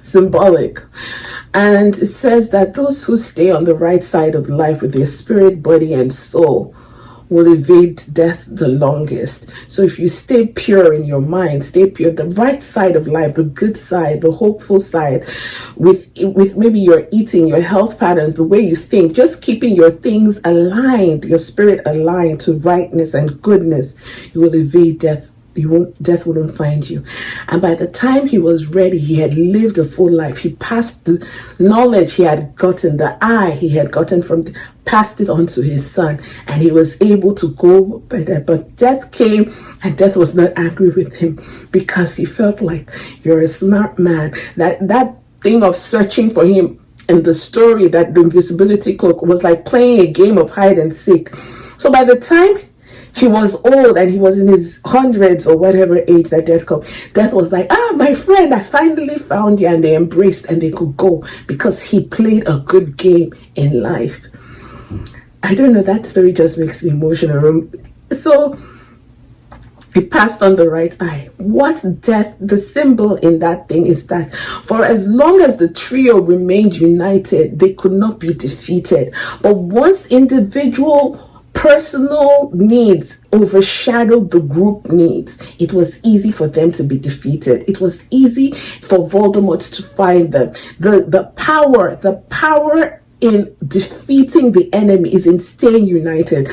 symbolic. And it says that those who stay on the right side of life with their spirit, body, and soul will evade death the longest. So if you stay pure in your mind, stay pure, the right side of life, the good side, the hopeful side, with maybe your eating, your health patterns, the way you think, just keeping your things aligned, your spirit aligned to rightness and goodness, you will evade death. Death wouldn't find you. And by the time he was ready, he had lived a full life. He passed the knowledge he had gotten, the eye he had gotten passed it on to his son, and he was able to go by that. But Death came, and Death was not angry with him because he felt like, you're a smart man. That thing of searching for him in the story, that the invisibility cloak, was like playing a game of hide and seek. So by the time he was old and he was in his hundreds or whatever age that Death came, Death was like, my friend, I finally found you. And they embraced and they could go because he played a good game in life. I don't know, that story just makes me emotional. So he passed on the right eye. What Death, the symbol in that thing is that for as long as the trio remained united, they could not be defeated. But once individual personal needs overshadowed the group needs, it was easy for them to be defeated. It was easy for Voldemort to find them. The power in defeating the enemy is in staying united.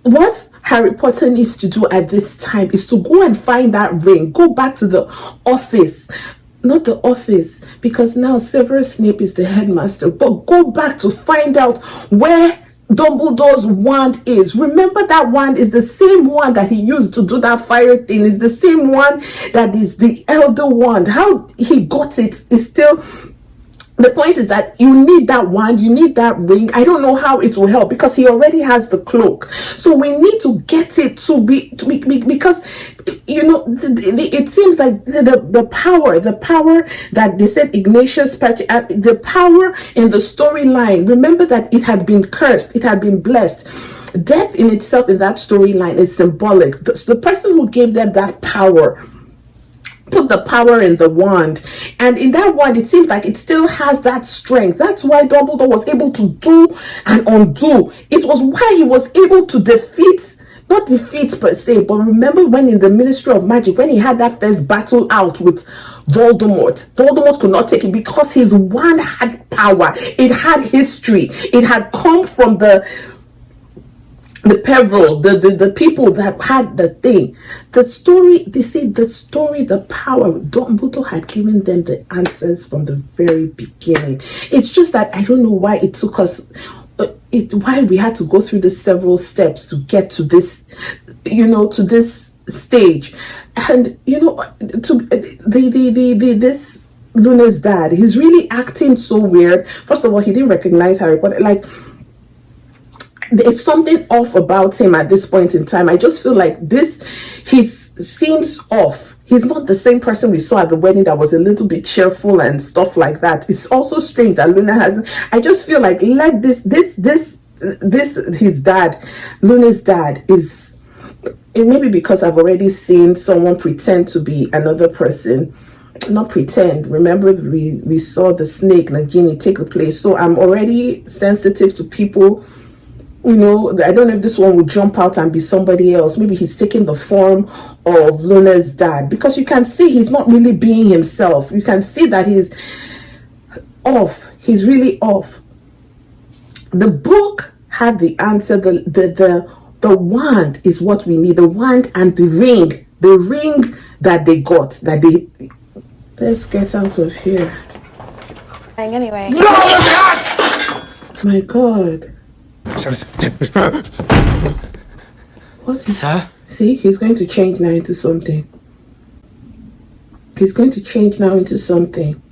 What Harry Potter needs to do at this time is to go and find that ring, go back to the office, not the office, because now Severus Snape is the headmaster, but go back to find out where Dumbledore's wand is. Remember, that wand is the same one that he used to do that fire thing. It's the same one that is the elder wand. How he got it is still... The point is that you need that wand, you need that ring. I don't know how it will help because he already has the cloak. So we need to get it to be because, you know, it seems like the power that they said Ignatius, the power in the storyline. Remember that it had been cursed, it had been blessed. Death in itself in that storyline is symbolic. The person who gave them that power put the power in the wand, and in that wand it seems like it still has that strength. That's why Dumbledore was able to do and undo. It was why he was able to not defeat per se, but remember when in the Ministry of Magic, when he had that first battle out with Voldemort could not take it because his wand had power, it had history, it had come from the peril, the people that had the thing. The story, they say the power, Dumbledore had given them the answers from the very beginning. It's just that I don't know why it took us, why we had to go through the several steps to get to this, to this stage. And, this Luna's dad, he's really acting so weird. First of all, he didn't recognize Harry Potter. Like, there's something off about him at this point in time. I just feel like he seems off. He's not the same person we saw at the wedding that was a little bit cheerful and stuff like that. It's also strange that Luna hasn't. I just feel like his dad, Luna's dad, is, it may be because I've already seen someone pretend to be another person. Not pretend. Remember, we saw the snake, Nagini, take the place. So I'm already sensitive to people. I don't know if this one would jump out and be somebody else. Maybe he's taking the form of Luna's dad, because you can see he's not really being himself. You can see that he's off. He's really off. The book had the answer. The wand is what we need. The wand and the ring that they got. Let's get out of here. Anyway. No, My God. What? Sir? See, he's going to change now into something. He's going to change now into something.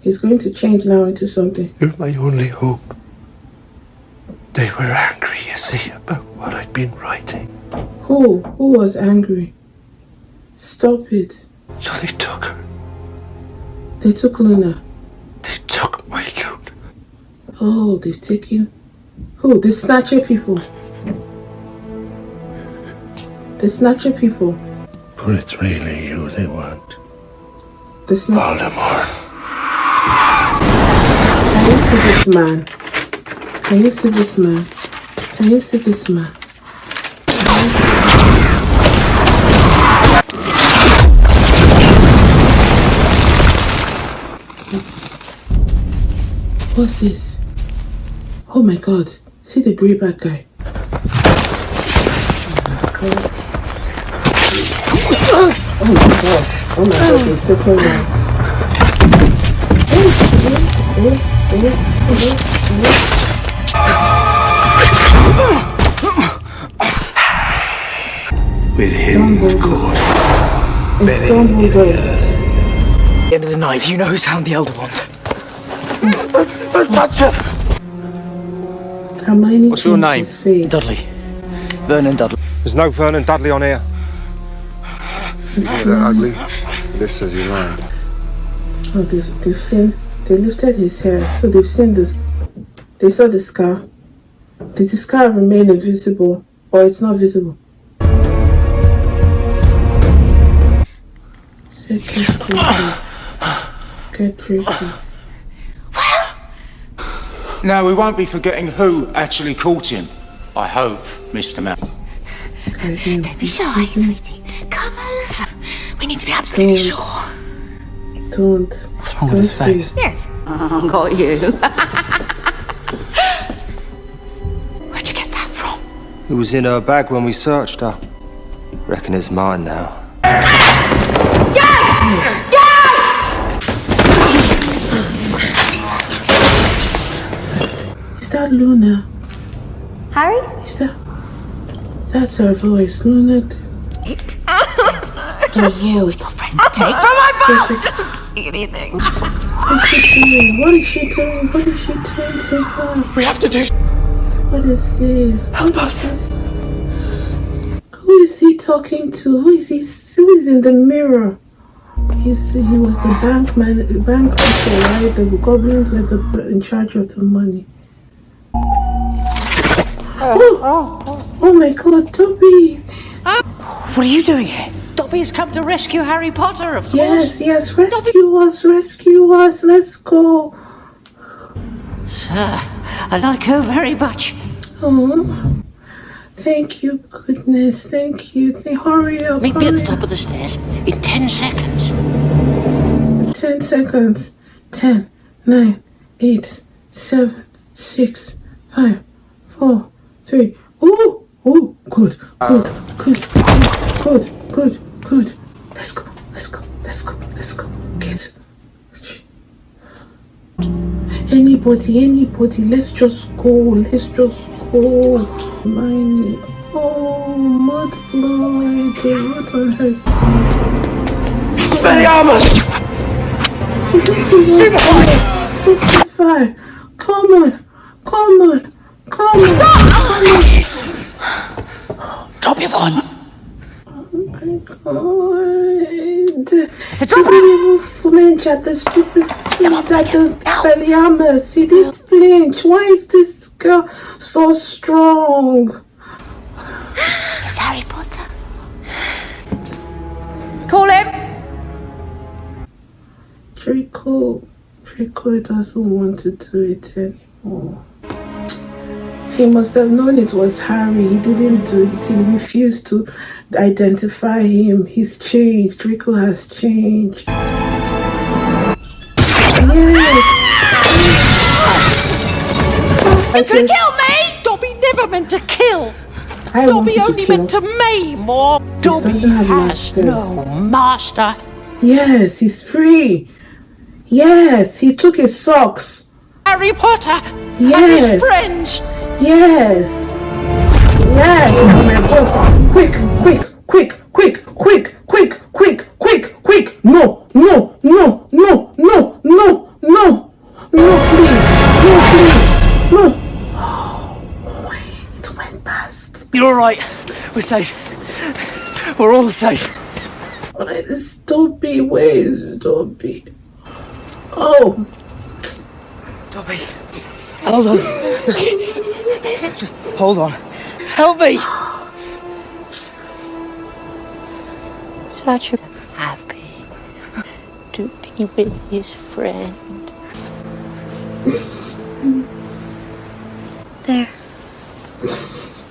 He's going to change now into something. You're my only hope. They were angry, you see, about what I'd been writing. Who? Who was angry? Stop it. So they took her. They took Luna. They took my Luna. Oh, they've taken... Who? The Snatcher people. The Snatcher people. But it's really you they want. The Snatcher... Voldemort. Can you see this man? Can you see this man? Can you see this man? What's this? Oh my god. See the grey back guy. Oh my gosh. Oh my gosh, it's so cold now. With him, of course. It's Dumbledore. At the end of the night, you know who's found the Elder Wand. Don't touch her! Hermione What's your name? his face. Dudley. Vernon Dudley. There's no Vernon Dudley on here. That ugly. This says you're lying. Oh, they've seen. They lifted his hair, so they've seen this. They saw the scar. Did the scar remain invisible, or it's not visible? Get tricky. No, we won't be forgetting who actually caught him. I hope, Mr. Matt. Don't be shy, sweetie. Come over. We need to be absolutely sure. Don't. What's wrong with his face? Yes. Oh, got you. Where'd you get that from? It was in her bag when we searched her. Reckon it's mine now. Is that Luna? Harry? Is that... That's her voice, Luna. Her voice. Take from my phone! Don't eat anything. What is she doing? What is she doing? What is she doing to her? We have to do... What is this? Help What us. is this? Who is he talking to? Who is he? Who is in the mirror? He was the bank people, right? The goblins were in charge of the money. Oh my god, Dobby! What are you doing here? Dobby has come to rescue Harry Potter, of course. Yes, rescue us, let's go. Sir, I like her very much. Oh, thank you, goodness, thank you. Hurry up, Meet me at hurry the top up. of the stairs in 10 seconds. 10 seconds. 10, 9, 8, 7, 6, 5, 4, 3. Oh, good. Let's go. Get. Anybody, let's just go. Hermione. Oh, Mudblood. They wrote on her skin. Expelliarmus! She didn't even stupefy. Come on. Drop your wands. Oh my god. She didn't even flinch at the stupid at the Expelliarmus. She didn't flinch. Why is this girl so strong? It's Harry Potter. Call him! Draco doesn't want to do it anymore. He must have known it was Harry. He didn't do it. He refused to identify him. He's changed. Draco has changed. Yes. You can kill me! Dobby never meant to kill. I want Dobby you to only kill. meant to maim or Dobby doesn't have has masters. no master. Yes, he's free. Yes, he took his socks. Harry Potter Yes. and his friends. Yes. Oh my god. Quick. No, please. No. safe. We're all safe. Dobby, where's Dobby? Oh. Dobby. Hold on. Just hold on. Help me. Such a happy to be with his friend. There.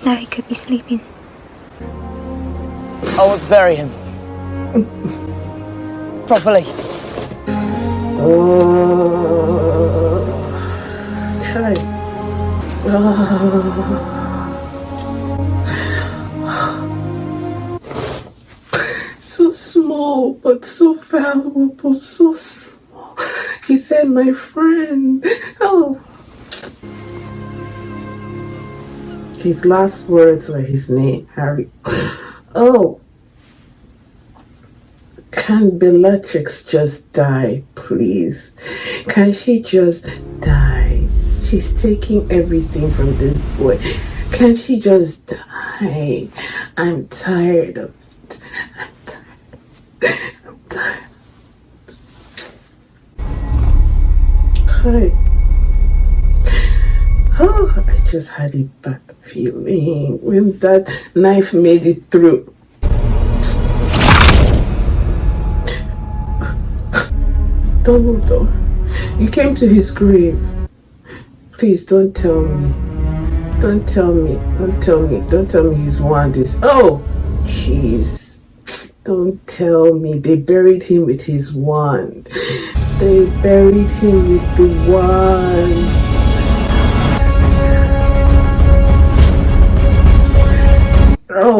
Now he could be sleeping. I want to bury him. Properly. Try. So small, but so valuable, so small. He said, my friend. Oh. His last words were his name, Harry. Oh. Can Bellatrix just die, please? Can she just die? She's taking everything from this boy. Can she just die? I'm tired of it. I'm tired. Hi. Oh, I just had a bad feeling when that knife made it through. Dumbledore, you came to his grave. Please don't tell me. Don't tell me. Don't tell me. Don't tell me his wand is. Oh, jeez. Don't tell me. They buried him with his wand. They buried him with the wand. Oh.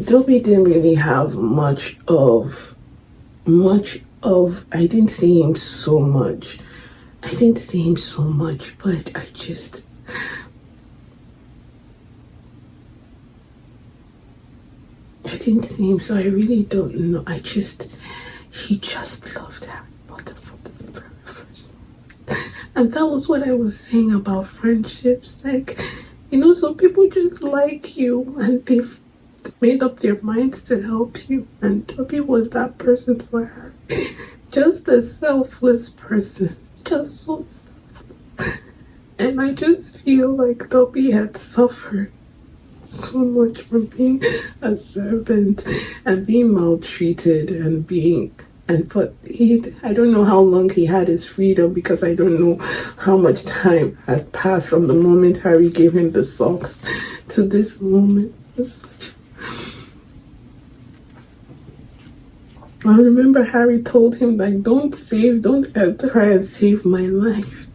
Dobby didn't really have much of, I didn't see him so much. But I didn't see him, so I really don't know. He just loved Harry Potter from the very first moment. And that was what I was saying about friendships. Like, some people just like you and they've made up their minds to help you, and Dobby was that person for her. Just a selfless person, just so selfless. And I just feel like Dobby had suffered so much from being a servant and being maltreated and I don't know how long he had his freedom, because I don't know how much time had passed from the moment Harry gave him the socks to this moment. I remember Harry told him, like, don't try and save my life.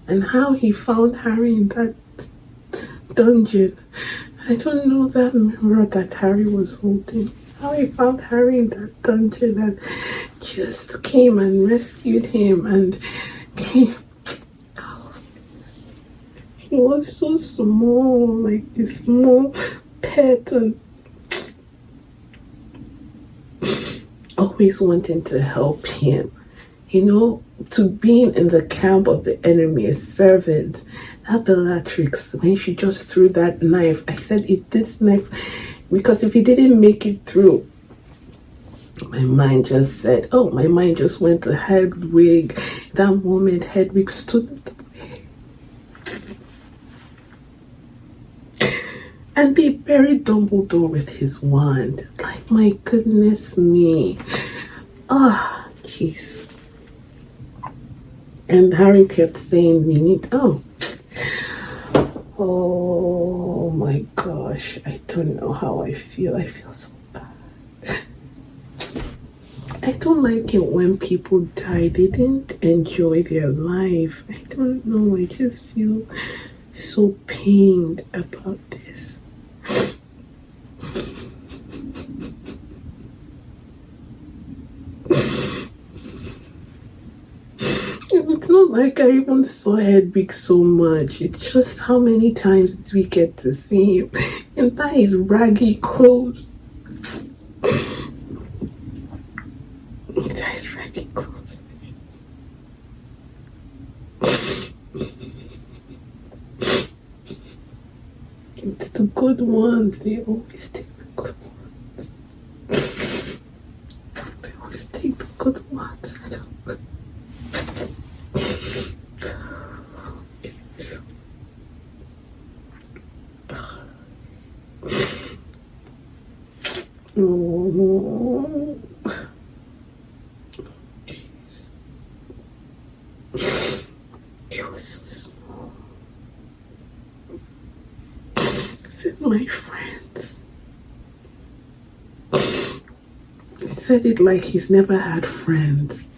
And how he found Harry in that dungeon. I don't know that mirror that Harry was holding. How he found Harry in that dungeon and just came and rescued him and came. Oh, he was so small, like a small pet, and always wanting to help him, to being in the camp of the enemy, a servant. That Bellatrix, when she just threw that knife, I said, because if he didn't make it through, my mind just went to Hedwig. That moment, Hedwig stood at the way. And they buried Dumbledore with his wand. Like, my goodness me. Ah, jeez. And Harry kept saying, oh my gosh. I don't know how I feel. I feel so bad. I don't like it when people die. They didn't enjoy their life. I don't know. I just feel so pained about this. it's not like I even saw Hedwig so much. It's just how many times did we get to see him in that his raggy clothes. That his raggy clothes. It's the good ones. They always take the good ones. They always take the good ones. I don't. Oh, jeez. He was so small. Said my friends. He said it like he's never had friends.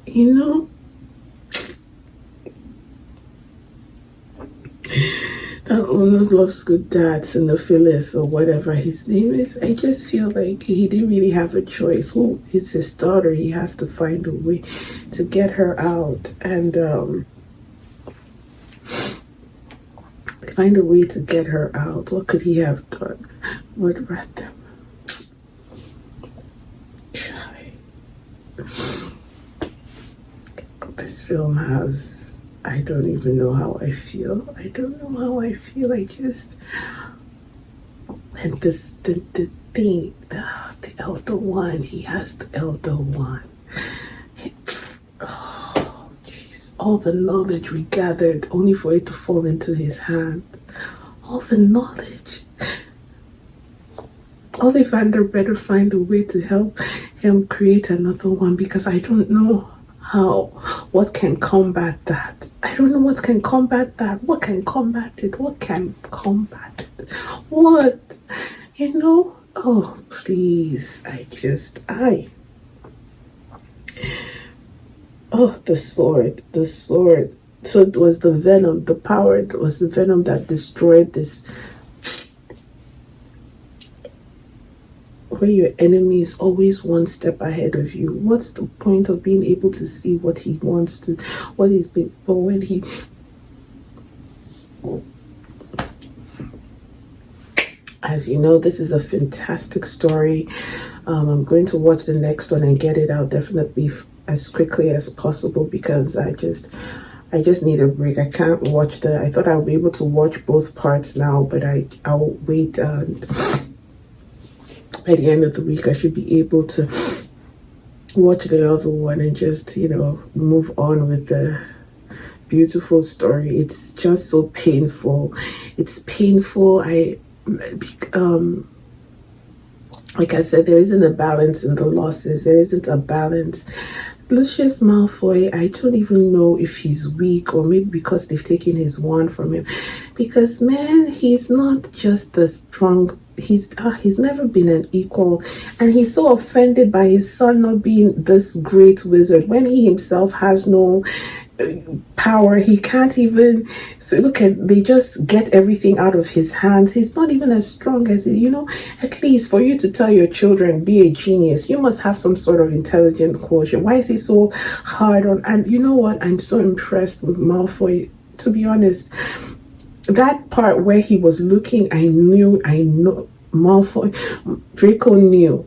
You know? That almost loves good dads and the Phyllis or whatever his name is. I just feel like he didn't really have a choice. Who is his daughter? He has to find a way to get her out and find a way to get her out. What could he have done? Would rat them. This film has. I don't even know how I feel. I don't know how I feel. I just, and this the thing, the elder one. He has the elder one. Oh, jeez! All the knowledge we gathered, only for it to fall into his hands. All the knowledge. Ollivander better find a way to help him create another one, because I don't know what can combat that. I don't know what can combat that. What can combat it? What can combat it? What? You know? Oh, please. Oh, the sword. So it was the venom, the power, it was the venom that destroyed this. Where your enemy is always one step ahead of you. What's the point of being able to see what he wants to, what he's been, but when he, as you know, this is a fantastic story. I'm going to watch the next one and get it out definitely as quickly as possible, because I just need a break. I can't watch I thought I'll be able to watch both parts now, but I'll wait and by the end of the week I should be able to watch the other one and just, you know, move on with the beautiful story. It's just so painful. It's painful. Like I said, there isn't a balance in the losses. There isn't a balance. Lucius Malfoy, I don't even know if he's weak, or maybe because they've taken his wand from him. Because, man, he's not just the strong. He's never been an equal, and he's so offended by his son not being this great wizard when he himself has no power. He can't even, so look at, they just get everything out of his hands. He's not even as strong as, you know, at least for you to tell your children be a genius, you must have some sort of intelligent quotient. Why is he so hard on? And you know what, I'm so impressed with Malfoy, to be honest. That part where he was looking, I know Malfoy, Draco knew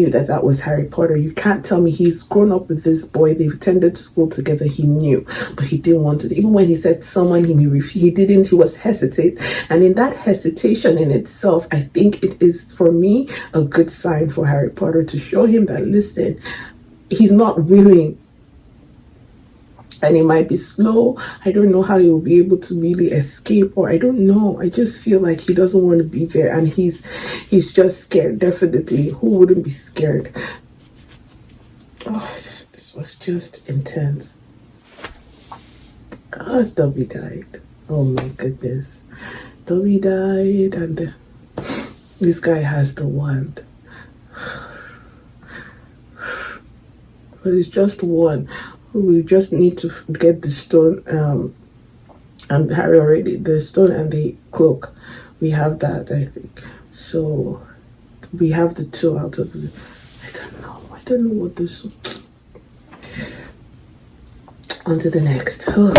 that was Harry Potter. You can't tell me. He's grown up with this boy. They've attended school together. He knew, but he didn't want to. Even when he said someone, he didn't. He was hesitant, and in that hesitation in itself, I think it is, for me, a good sign for Harry Potter to show him that, listen, he's not willing. And he might be slow. I don't know how he will be able to really escape, or I don't know. I just feel like he doesn't want to be there, and he's just scared. Definitely, who wouldn't be scared? Oh, this was just intense. Dobby died. Oh my goodness, Dobby died, and this guy has the wand. But it's just one. We just need to get the stone, and Harry already, the stone and the cloak, we have that, I think. So we have the two out of the, I don't know what this, On to the next. Oh.